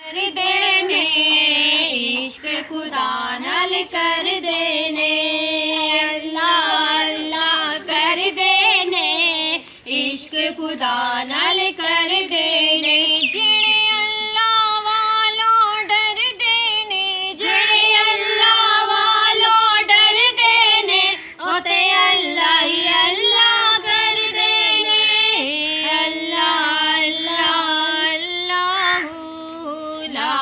कर देने इश्क खुदा नाल कर देने अल्लाह अल्लाह कर देने इश्क खुदा नाल कर देने जेड़े अल्लाह वालों डर देने जेड़े अल्लाह वालों डर देने ओ ते अल्लाह ही अल्लाह कर देने अल्लाह अल्लाह अल्लाह ला